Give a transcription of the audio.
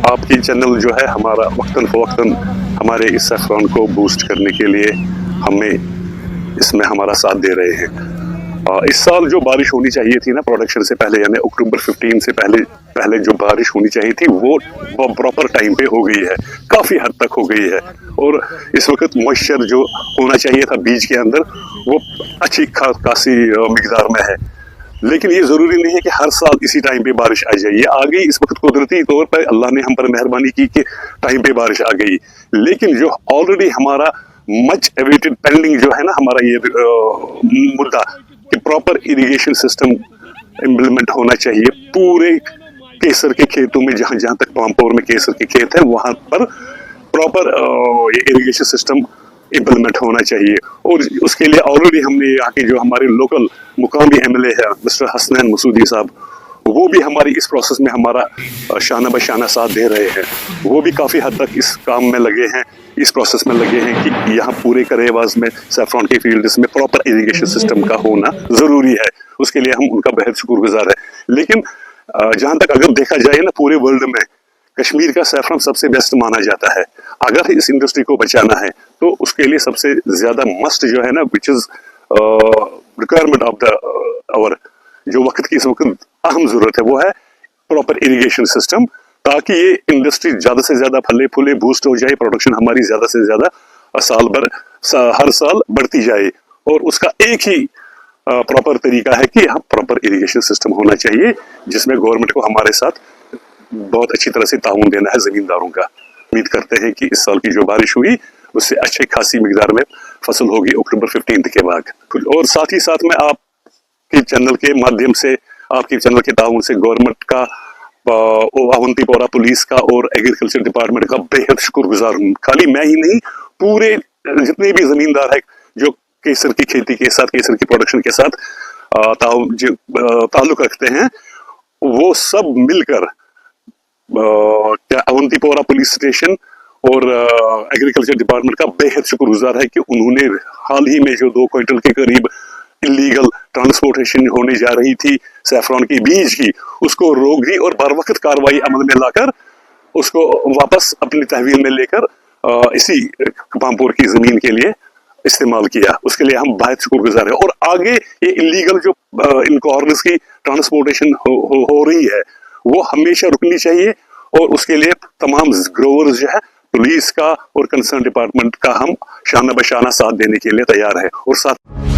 आपकी चैनल जो है हमारा वक्तन फ़वक्तन हमारे इस सैफ़रॉन को बूस्ट करने के लिए हमें इसमें हमारा साथ दे रहे हैं। इस साल जो बारिश होनी चाहिए थी ना प्रोडक्शन से पहले, यानी अक्टूबर 15 से पहले जो बारिश होनी चाहिए थी वो प्रॉपर टाइम पे हो गई है, काफ़ी हद तक हो गई है। और इस वक्त मॉइस्चर जो होना चाहिए था बीज के अंदर वो अच्छी खासी मिकदार में है। लेकिन ये ज़रूरी नहीं है कि हर साल इसी टाइम पे बारिश आ जाए। ये आ गई इस वक्त कुदरती तौर पर, अल्लाह ने हम पर मेहरबानी की कि टाइम पे बारिश आ गई। लेकिन जो ऑलरेडी हमारा मच एवेटेड पेंडिंग जो है ना हमारा ये मुद्दा कि प्रॉपर इरिगेशन सिस्टम इम्प्लीमेंट होना चाहिए पूरे केसर के खेतों में, जहाँ जहाँ तक पामपोर में केसर के खेत है वहाँ पर प्रॉपर ये इरिगेशन सिस्टम इम्प्लीमेंट होना चाहिए। और उसके लिए ऑलरेडी हमने यहाँ के जो हमारे लोकल मुकामी एमएलए है मिस्टर हसनैन मसूदी साहब, वो भी हमारी इस प्रोसेस में हमारा शाना बशाना साथ दे रहे हैं। वो भी काफ़ी हद तक इस काम में लगे हैं, इस प्रोसेस में लगे हैं कि यहाँ पूरे करेवाज में सैफरॉन के फील्ड्स में प्रॉपर इरिगेशन सिस्टम का होना ज़रूरी है। उसके लिए हम उनका बेहद शुक्रगुजार है। लेकिन जहाँ तक अगर देखा जाए ना पूरे वर्ल्ड में कश्मीर का सैफरॉन सबसे बेस्ट माना जाता है। अगर इस इंडस्ट्री को बचाना है तो उसके लिए सबसे ज़्यादा मस्ट जो है ना which is requirement of the hour, जो वक्त की इस वक्त अहम ज़रूरत है वो है प्रॉपर इरिगेशन सिस्टम, ताकि ये इंडस्ट्री ज़्यादा से ज़्यादा फले फूले बूस्ट हो जाए, प्रोडक्शन हमारी ज़्यादा से ज़्यादा साल भर हर साल बढ़ती जाए। और उसका एक ही प्रॉपर तरीका है कि हम प्रॉपर इरिगेशन सिस्टम होना चाहिए, जिसमें गवर्नमेंट को हमारे साथ बहुत अच्छी तरह से ताउन देना है ज़मींदारों का। उम्मीद करते हैं कि इस साल की जो बारिश हुई उससे अच्छी खासी मिकदार में फसल होगी अक्टूबर 15 के बाद। और साथ ही साथ मैं आपके चैनल के माध्यम से, आपके चैनल के ताउन से गवर्नमेंट का, अवंतीपोरा पुलिस का और एग्रीकल्चर डिपार्टमेंट का बेहद शुक्रगुजार हूँ। खाली मैं ही नहीं, पूरे जितने भी ज़मींदार है जो केसर की खेती के साथ, केसर की प्रोडक्शन के साथ ताल्लुक़ रखते हैं, वो सब मिलकर क्या अवंतीपोरा पुलिस स्टेशन और एग्रीकल्चर डिपार्टमेंट का बेहद शुक्रगुजार है कि उन्होंने हाल ही में जो 2 क्विंटल के करीब इलीगल ट्रांसपोर्टेशन होने जा रही थी सैफरॉन की बीज की, उसको रोक दी और बर वक्त कार्रवाई अमल में लाकर उसको वापस अपनी तहवील में लेकर इसी पामपोर की ज़मीन के लिए इस्तेमाल किया। उसके लिए हम बहुत शुक्रगुजार हैं। और आगे ये इलीगल जो इन कॉर्नर्स की ट्रांसपोर्टेशन हो रही है वो हमेशा रुकनी चाहिए। और उसके लिए तमाम ग्रोवर्स जो है पुलिस का और कंसर्न डिपार्टमेंट का हम शाना बशाना साथ देने के लिए तैयार है। और साथ